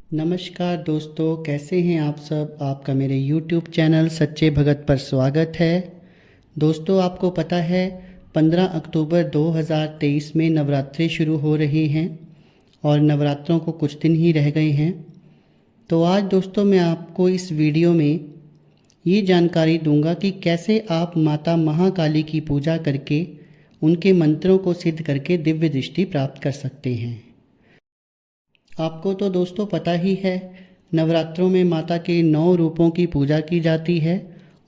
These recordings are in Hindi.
नमस्कार दोस्तों, कैसे हैं आप सब। आपका मेरे YouTube चैनल सच्चे भगत पर स्वागत है। दोस्तों, आपको पता है 15 अक्टूबर 2023 में नवरात्रि शुरू हो रही हैं और नवरात्रों को कुछ दिन ही रह गए हैं। तो आज दोस्तों मैं आपको इस वीडियो में ये जानकारी दूंगा कि कैसे आप माता महाकाली की पूजा करके उनके मंत्रों को सिद्ध करके दिव्य दृष्टि प्राप्त कर सकते हैं। आपको तो दोस्तों पता ही है, नवरात्रों में माता के 9 रूपों की पूजा की जाती है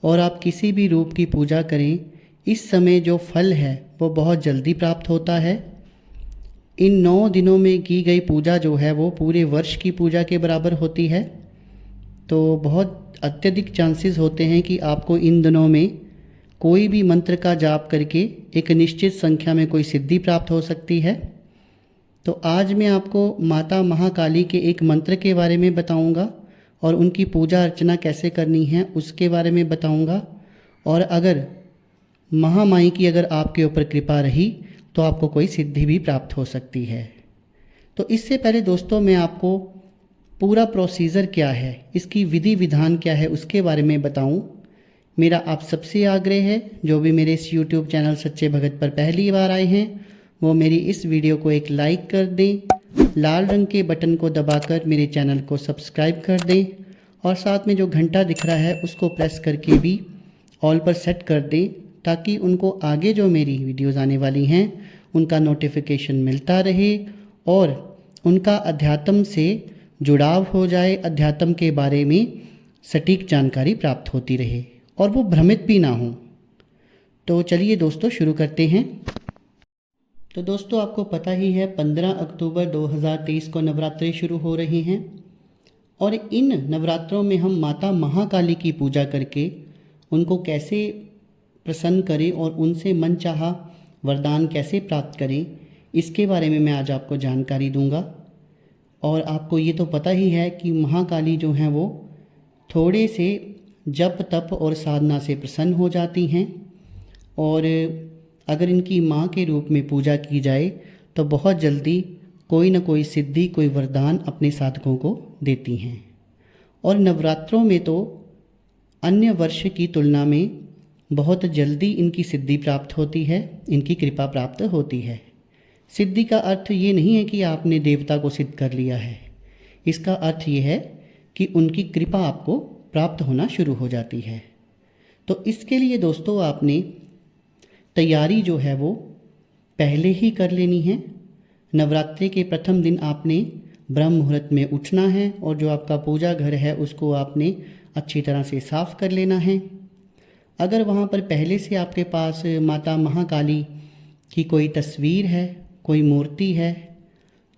और आप किसी भी रूप की पूजा करें, इस समय जो फल है वो बहुत जल्दी प्राप्त होता है। इन 9 दिनों में की गई पूजा जो है वो पूरे वर्ष की पूजा के बराबर होती है। तो बहुत अत्यधिक चांसेस होते हैं कि आपको इन दिनों में कोई भी मंत्र का जाप करके एक निश्चित संख्या में कोई सिद्धि प्राप्त हो सकती है। तो आज मैं आपको माता महाकाली के एक मंत्र के बारे में बताऊंगा और उनकी पूजा अर्चना कैसे करनी है उसके बारे में बताऊंगा। और अगर महामाई की अगर आपके ऊपर कृपा रही तो आपको कोई सिद्धि भी प्राप्त हो सकती है। तो इससे पहले दोस्तों मैं आपको पूरा प्रोसीजर क्या है, इसकी विधि विधान क्या है उसके बारे में बताऊं। मेरा आप सबसे आग्रह है, जो भी मेरे इस YouTube चैनल सच्चे भगत पर पहली बार आए हैं वो मेरी इस वीडियो को एक लाइक कर दें, लाल रंग के बटन को दबाकर मेरे चैनल को सब्सक्राइब कर दें और साथ में जो घंटा दिख रहा है उसको प्रेस करके भी ऑल पर सेट कर दें, ताकि उनको आगे जो मेरी वीडियोज़ आने वाली हैं उनका नोटिफिकेशन मिलता रहे और उनका अध्यात्म से जुड़ाव हो जाए, अध्यात्म के बारे में सटीक जानकारी प्राप्त होती रहे और वो भ्रमित भी ना हो। तो चलिए दोस्तों शुरू करते हैं। तो दोस्तों आपको पता ही है 15 अक्टूबर 2023 को नवरात्रि शुरू हो रही हैं और इन नवरात्रों में हम माता महाकाली की पूजा करके उनको कैसे प्रसन्न करें और उनसे मनचाहा वरदान कैसे प्राप्त करें, इसके बारे में मैं आज आपको जानकारी दूंगा। और आपको ये तो पता ही है कि महाकाली जो हैं वो थोड़े से जप तप और साधना से प्रसन्न हो जाती हैं और अगर इनकी माँ के रूप में पूजा की जाए तो बहुत जल्दी कोई न कोई सिद्धि, कोई वरदान अपने साधकों को देती हैं। और नवरात्रों में तो अन्य वर्ष की तुलना में बहुत जल्दी इनकी सिद्धि प्राप्त होती है, इनकी कृपा प्राप्त होती है। सिद्धि का अर्थ ये नहीं है कि आपने देवता को सिद्ध कर लिया है, इसका अर्थ ये है कि उनकी कृपा आपको प्राप्त होना शुरू हो जाती है। तो इसके लिए दोस्तों आपने तैयारी जो है वो पहले ही कर लेनी है। नवरात्रि के प्रथम दिन आपने ब्रह्म मुहूर्त में उठना है और जो आपका पूजा घर है उसको आपने अच्छी तरह से साफ़ कर लेना है। अगर वहाँ पर पहले से आपके पास माता महाकाली की कोई तस्वीर है, कोई मूर्ति है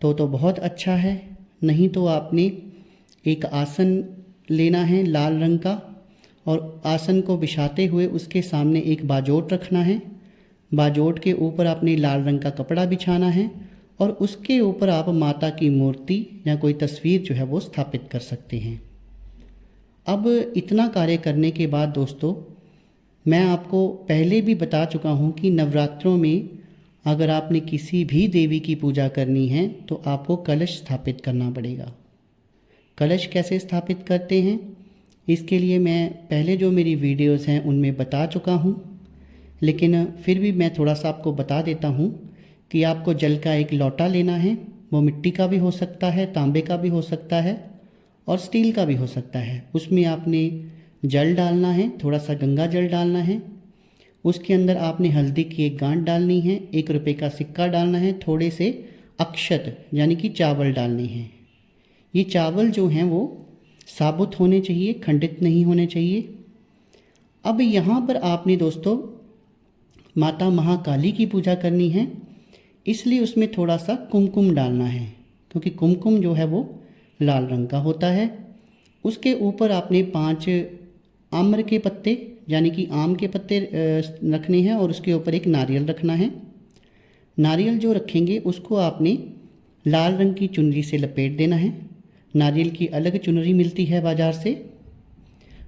तो बहुत अच्छा है। नहीं तो आपने एक आसन लेना है लाल रंग का और आसन को बिछाते हुए उसके सामने एक बाजोट रखना है। बाजोट के ऊपर आपने लाल रंग का कपड़ा बिछाना है और उसके ऊपर आप माता की मूर्ति या कोई तस्वीर जो है वो स्थापित कर सकते हैं। अब इतना कार्य करने के बाद दोस्तों मैं आपको पहले भी बता चुका हूँ कि नवरात्रों में अगर आपने किसी भी देवी की पूजा करनी है तो आपको कलश स्थापित करना पड़ेगा। कलश कैसे स्थापित करते हैं इसके लिए मैं पहले जो मेरी वीडियोज़ हैं उनमें बता चुका हूँ, लेकिन फिर भी मैं थोड़ा सा आपको बता देता हूँ कि आपको जल का एक लोटा लेना है। वो मिट्टी का भी हो सकता है, तांबे का भी हो सकता है और स्टील का भी हो सकता है। उसमें आपने जल डालना है, थोड़ा सा गंगा जल डालना है। उसके अंदर आपने हल्दी की एक गांठ डालनी है, 1 रुपये का सिक्का डालना है, थोड़े से अक्षत यानी कि चावल डालने हैं। ये चावल जो हैं वो साबुत होने चाहिए, खंडित नहीं होने चाहिए। अब यहाँ पर आपने दोस्तों माता महाकाली की पूजा करनी है, इसलिए उसमें थोड़ा सा कुमकुम डालना है, क्योंकि कुमकुम जो है वो लाल रंग का होता है। उसके ऊपर आपने 5 आम्र के पत्ते यानी कि आम के पत्ते रखने हैं और उसके ऊपर एक नारियल रखना है। नारियल जो रखेंगे उसको आपने लाल रंग की चुनरी से लपेट देना है। नारियल की अलग चुनरी मिलती है बाज़ार से।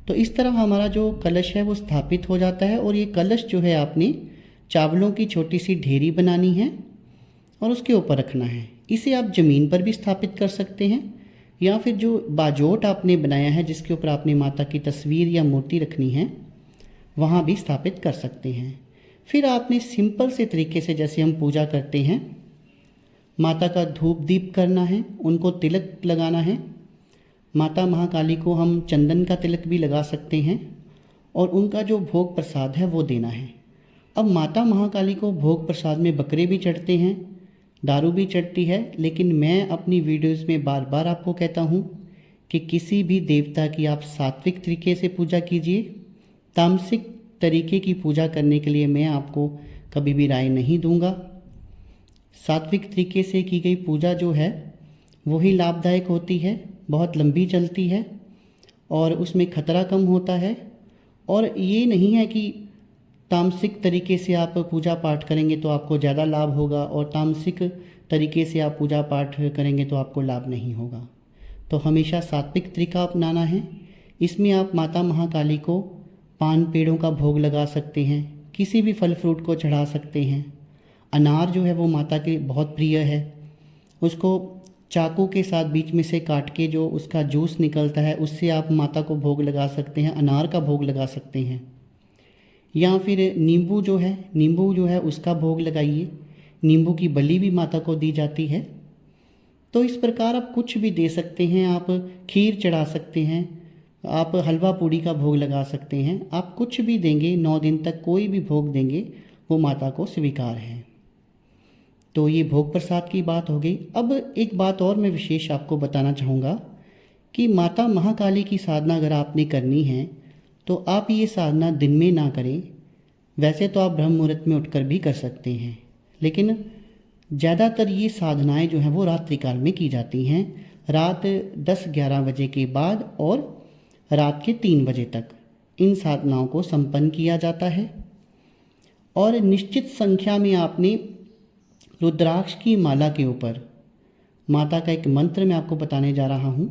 तो इस तरह हमारा जो कलश है वो स्थापित हो जाता है और ये कलश जो है आपने चावलों की छोटी सी ढेरी बनानी है और उसके ऊपर रखना है। इसे आप ज़मीन पर भी स्थापित कर सकते हैं, या फिर जो बाजोट आपने बनाया है जिसके ऊपर आपने माता की तस्वीर या मूर्ति रखनी है, वहाँ भी स्थापित कर सकते हैं। फिर आपने सिंपल से तरीके से, जैसे हम पूजा करते हैं, माता का धूप दीप करना है, उनको तिलक लगाना है। माता महाकाली को हम चंदन का तिलक भी लगा सकते हैं और उनका जो भोग प्रसाद है वो देना है। अब माता महाकाली को भोग प्रसाद में बकरे भी चढ़ते हैं, दारू भी चढ़ती है, लेकिन मैं अपनी वीडियोस में बार बार आपको कहता हूँ कि किसी भी देवता की आप सात्विक तरीके से पूजा कीजिए। तामसिक तरीके की पूजा करने के लिए मैं आपको कभी भी राय नहीं दूंगा। सात्विक तरीके से की गई पूजा जो है वही लाभदायक होती है, बहुत लंबी चलती है और उसमें खतरा कम होता है। और ये नहीं है कि तामसिक तरीके से आप पूजा पाठ करेंगे तो आपको ज़्यादा लाभ होगा और तामसिक तरीके से आप पूजा पाठ करेंगे तो आपको लाभ नहीं होगा। तो हमेशा सात्विक तरीका अपनाना है। इसमें आप माता महाकाली को पान पेड़ों का भोग लगा सकते हैं, किसी भी फल फ्रूट को चढ़ा सकते हैं। अनार जो है वो माता के बहुत प्रिय है, उसको चाकू के साथ बीच में से काट के जो उसका जूस निकलता है उससे आप माता को भोग लगा सकते हैं, अनार का भोग लगा सकते हैं। या फिर नींबू जो है उसका भोग लगाइए, नींबू की बलि भी माता को दी जाती है। तो इस प्रकार आप कुछ भी दे सकते हैं, आप खीर चढ़ा सकते हैं, आप हलवा पूड़ी का भोग लगा सकते हैं, आप कुछ भी देंगे 9 दिन तक कोई भी भोग देंगे वो माता को स्वीकार है। तो ये भोग प्रसाद की बात हो गई। अब एक बात और मैं विशेष आपको बताना चाहूँगा कि माता महाकाली की साधना अगर आपने करनी है तो आप ये साधना दिन में ना करें। वैसे तो आप ब्रह्म मुहूर्त में उठकर भी कर सकते हैं, लेकिन ज़्यादातर ये साधनाएं जो हैं वो रात्रि काल में की जाती हैं, रात 10-11 बजे के बाद और रात के 3 बजे तक इन साधनाओं को संपन्न किया जाता है। और निश्चित संख्या में आपने रुद्राक्ष की माला के ऊपर माता का एक मंत्र मैं आपको बताने जा रहा हूँ,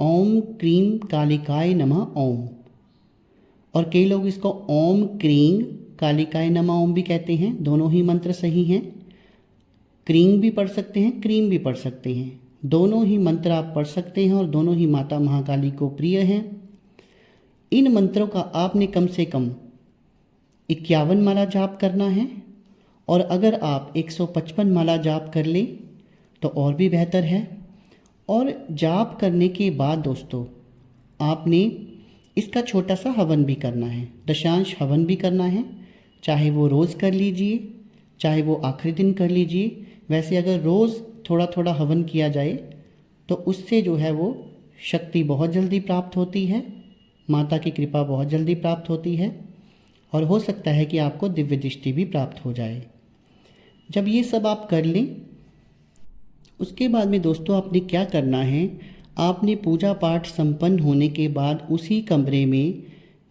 ओम क्रीम कालिकाय नमः ओम। और कई लोग इसको ओम क्रीम कालिकाय नमः ओम भी कहते हैं, दोनों ही मंत्र सही हैं। क्रीम भी पढ़ सकते हैं, क्रीम भी पढ़ सकते हैं, दोनों ही मंत्र आप पढ़ सकते हैं और दोनों ही माता महाकाली को प्रिय हैं। इन मंत्रों का आपने कम से कम 51 माला जाप करना है और अगर आप 155 माला जाप कर लें तो और भी बेहतर है। और जाप करने के बाद दोस्तों आपने इसका छोटा सा हवन भी करना है, दशांश हवन भी करना है, चाहे वो रोज़ कर लीजिए चाहे वो आखिरी दिन कर लीजिए। वैसे अगर रोज़ थोड़ा थोड़ा हवन किया जाए तो उससे जो है वो शक्ति बहुत जल्दी प्राप्त होती है, माता की कृपा बहुत जल्दी प्राप्त होती है और हो सकता है कि आपको दिव्य दृष्टि भी प्राप्त हो जाए। जब ये सब आप कर लें उसके बाद में दोस्तों आपने क्या करना है, आपने पूजा पाठ संपन्न होने के बाद उसी कमरे में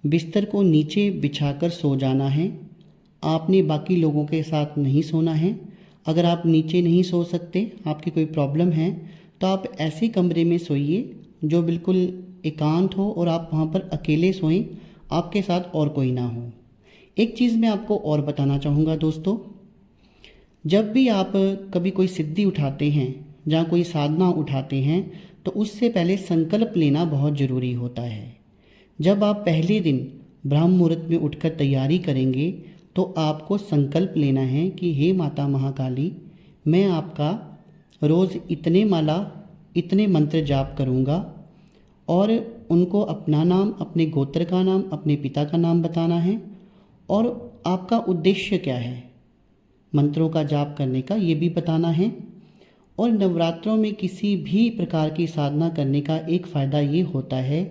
बिस्तर को नीचे बिछाकर सो जाना है। आपने बाकी लोगों के साथ नहीं सोना है। अगर आप नीचे नहीं सो सकते, आपकी कोई प्रॉब्लम है, तो आप ऐसे कमरे में सोइए जो बिल्कुल एकांत हो और आप वहाँ पर अकेले सोएं, आपके साथ और कोई ना हो। एक चीज़ मैं आपको और बताना चाहूँगा दोस्तों, जब भी आप कभी कोई सिद्धि उठाते हैं, जहाँ कोई साधना उठाते हैं, तो उससे पहले संकल्प लेना बहुत ज़रूरी होता है। जब आप पहले दिन ब्रह्म मुहूर्त में उठकर तैयारी करेंगे तो आपको संकल्प लेना है कि हे माता महाकाली, मैं आपका रोज़ इतने माला इतने मंत्र जाप करूँगा और उनको अपना नाम, अपने गोत्र का नाम, अपने पिता का नाम बताना है और आपका उद्देश्य क्या है मंत्रों का जाप करने का ये भी बताना है। और नवरात्रों में किसी भी प्रकार की साधना करने का एक फ़ायदा ये होता है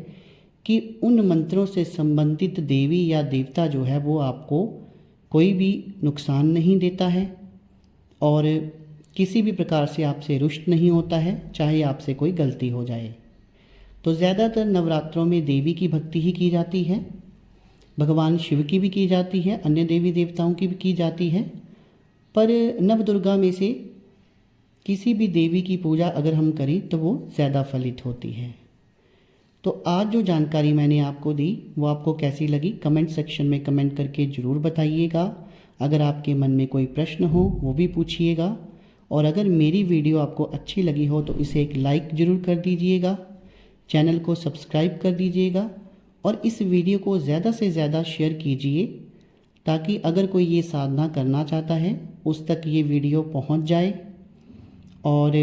कि उन मंत्रों से संबंधित देवी या देवता जो है वो आपको कोई भी नुकसान नहीं देता है और किसी भी प्रकार से आपसे रुष्ट नहीं होता है, चाहे आपसे कोई गलती हो जाए। तो ज़्यादातर नवरात्रों में देवी की भक्ति ही की जाती है, भगवान शिव की भी की जाती है, अन्य देवी देवताओं की भी की जाती है, पर नव दुर्गा में से किसी भी देवी की पूजा अगर हम करें तो वो ज़्यादा फलित होती है। तो आज जो जानकारी मैंने आपको दी वो आपको कैसी लगी कमेंट सेक्शन में कमेंट करके ज़रूर बताइएगा। अगर आपके मन में कोई प्रश्न हो वो भी पूछिएगा और अगर मेरी वीडियो आपको अच्छी लगी हो तो इसे एक लाइक ज़रूर कर दीजिएगा, चैनल को सब्सक्राइब कर दीजिएगा और इस वीडियो को ज़्यादा से ज़्यादा शेयर कीजिए ताकि अगर कोई ये साधना करना चाहता है उस तक ये वीडियो पहुंच जाए। और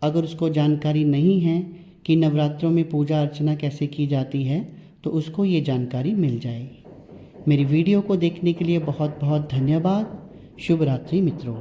अगर उसको जानकारी नहीं है कि नवरात्रों में पूजा अर्चना कैसे की जाती है तो उसको ये जानकारी मिल जाए। मेरी वीडियो को देखने के लिए बहुत बहुत धन्यवाद। शुभ रात्रि मित्रों।